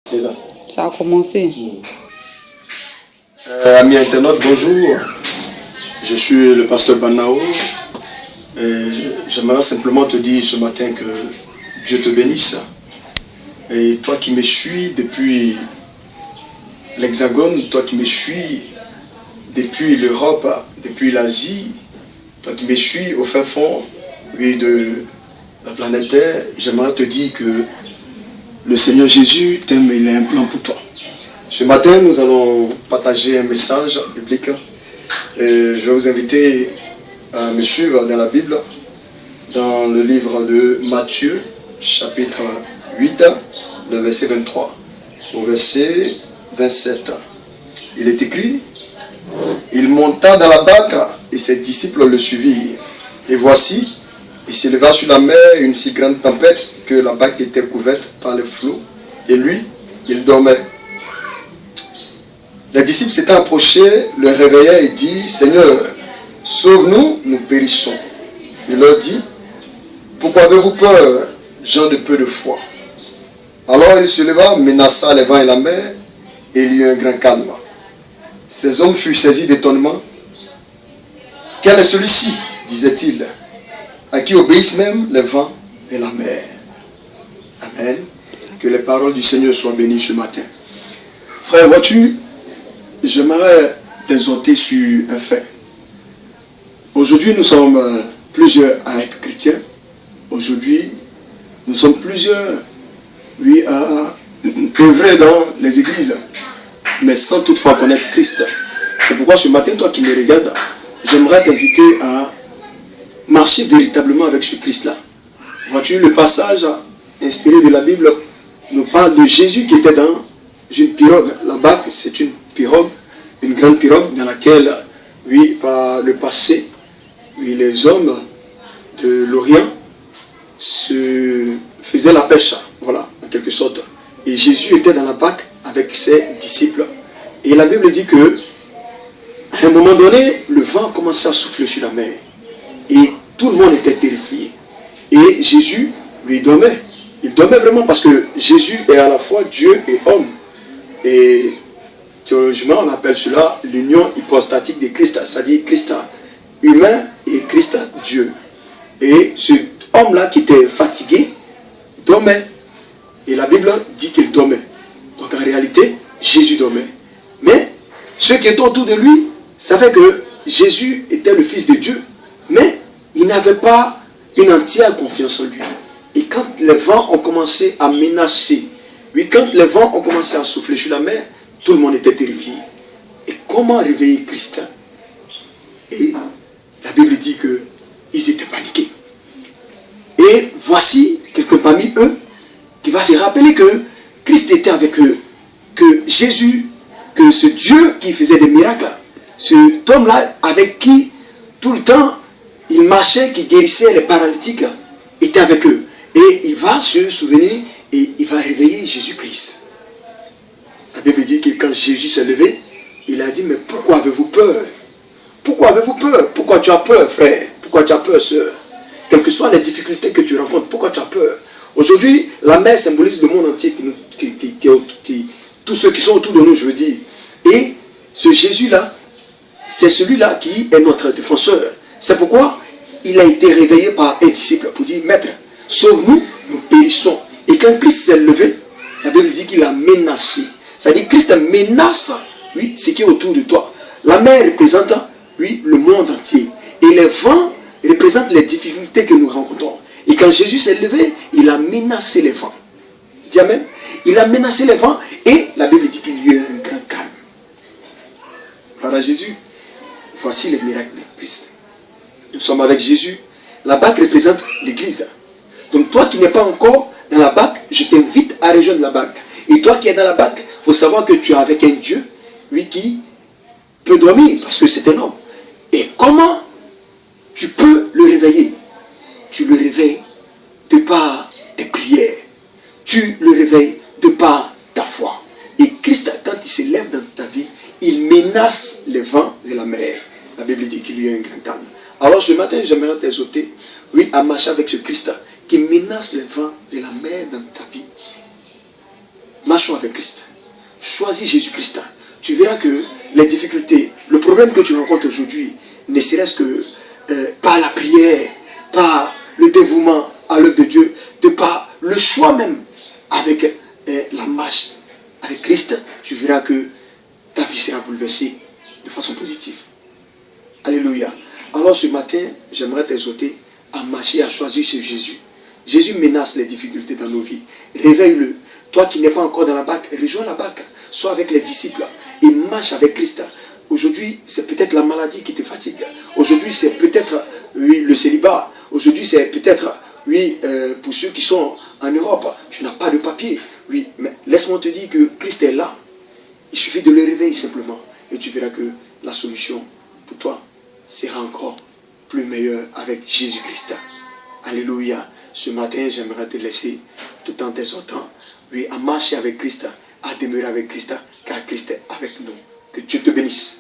C'est ça. Ça a commencé. Amis internautes, bonjour. Je suis le pasteur Banao. J'aimerais simplement te dire ce matin que Dieu te bénisse. Et toi qui me suis depuis l'Hexagone, toi qui me suis depuis l'Europe, depuis l'Asie, toi qui me suis au fin fond de la planète Terre, j'aimerais te dire que le Seigneur Jésus t'aime et il a un plan pour toi. Ce matin, nous allons partager un message biblique. Je vais vous inviter à me suivre dans la Bible, dans le livre de Matthieu, chapitre 8, le verset 23 au verset 27. Il est écrit: il monta dans la barque et ses disciples le suivirent. Et voici, il s'éleva sur la mer une si grande tempête que la barque était couverte par les flots, et lui, il dormait. Les disciples s'étant approchés, le réveillèrent et dit: Seigneur, sauve-nous, nous périssons. Il leur dit: pourquoi avez-vous peur, gens de peu de foi? Alors il se leva, menaça les vents et la mer, et il y eut un grand calme. Ces hommes furent saisis d'étonnement. Quel est celui-ci, disait-il, à qui obéissent même les vents et la mer? Amen. Que les paroles du Seigneur soient bénies ce matin. Frère, vois-tu, j'aimerais t'exhorter sur un fait. Aujourd'hui, nous sommes plusieurs à être chrétiens. Aujourd'hui, nous sommes plusieurs, oui, à œuvrer dans les églises, mais sans toutefois connaître Christ. C'est pourquoi ce matin, toi qui me regardes, j'aimerais t'inviter à marcher véritablement avec ce Christ-là. Vois-tu, le passage inspiré de la Bible nous parle de Jésus qui était dans une pirogue. La barque, c'est une pirogue, une grande pirogue dans laquelle, oui, par le passé, oui, les hommes de l'Orient se faisaient la pêche, voilà, en quelque sorte. Et Jésus était dans la barque avec ses disciples. Et la Bible dit que, à un moment donné, le vent commençait à souffler sur la mer. Et tout le monde était terrifié. Et Jésus, lui, dormait. Il dormait vraiment parce que Jésus est à la fois Dieu et homme. Et théologiquement, on appelle cela l'union hypostatique de Christ, c'est-à-dire Christ humain et Christ Dieu. Et ce homme-là qui était fatigué, dormait. Et la Bible dit qu'il dormait. Donc en réalité, Jésus dormait. Mais ceux qui étaient autour de lui savaient que Jésus était le Fils de Dieu, mais ils n'avaient pas une entière confiance en lui. Et quand les vents ont commencé à menacer, oui, quand les vents ont commencé à souffler sur la mer, tout le monde était terrifié. Et comment réveiller Christ? Et la Bible dit qu'ils étaient paniqués. Et voici quelqu'un parmi eux qui va se rappeler que Christ était avec eux, que Jésus, que ce Dieu qui faisait des miracles, cet homme-là avec qui tout le temps il marchait, qui guérissait les paralytiques, était avec eux. Et il va se souvenir et il va réveiller Jésus-Christ. La Bible dit que quand Jésus s'est levé, il a dit: mais pourquoi avez-vous peur? Pourquoi avez-vous peur? Pourquoi tu as peur, frère? Pourquoi tu as peur, sœur? Quelles que soient les difficultés que tu rencontres, pourquoi tu as peur? Aujourd'hui, la mer symbolise le monde entier, tous ceux qui sont autour de nous, je veux dire. Et ce Jésus-là, c'est celui-là qui est notre défenseur. C'est pourquoi il a été réveillé par un disciple pour dire: Maître, sauve-nous, nous périssons. Et quand Christ s'est levé, la Bible dit qu'il a menacé. C'est-à-dire Christ menace, oui, ce qui est autour de toi. La mer représente, oui, le monde entier. Et les vents représentent les difficultés que nous rencontrons. Et quand Jésus s'est levé, il a menacé les vents. Dis amen. Il a menacé les vents et la Bible dit qu'il y a eu un grand calme. Voilà Jésus. Voici les miracles de Christ. Nous sommes avec Jésus. La barque représente l'Église. Donc toi qui n'es pas encore dans la barque, je t'invite à rejoindre la barque. Et toi qui es dans la barque, il faut savoir que tu es avec un Dieu, lui qui peut dormir, parce que c'est un homme. Et comment tu peux le réveiller? Tu le réveilles de par tes prières. Tu le réveilles de par ta foi. Et Christ, quand il se lève dans ta vie, il menace les vents et la mer. La Bible dit qu'il y a un grand calme. Alors ce matin, j'aimerais t'exhorter, oui, à marcher avec ce Christ qui menace les vents et la mer dans ta vie. marchons avec Christ. Choisis Jésus-Christ. Tu verras que les difficultés, le problème que tu rencontres aujourd'hui, ne serait-ce que par la prière, par le dévouement à l'œuvre de Dieu, de par le choix même avec la marche avec Christ, tu verras que ta vie sera bouleversée de façon positive. Alléluia. Alors ce matin, j'aimerais t'exhorter à marcher, à choisir ce Jésus. Jésus menace les difficultés dans nos vies. Réveille-le. Toi qui n'es pas encore dans la barque, rejoins la barque. Sois avec les disciples et marche avec Christ. Aujourd'hui, c'est peut-être la maladie qui te fatigue. Aujourd'hui, c'est peut-être, oui, le célibat. Aujourd'hui, c'est peut-être, oui, pour ceux qui sont en Europe, tu n'as pas de papier. Oui, mais laisse-moi te dire que Christ est là. Il suffit de le réveiller simplement. Et tu verras que la solution pour toi sera encore plus meilleure avec Jésus-Christ. Alléluia. Ce matin, j'aimerais te laisser tout en t'exhortant, oui, à marcher avec Christ, à demeurer avec Christ, car Christ est avec nous. Que Dieu te bénisse.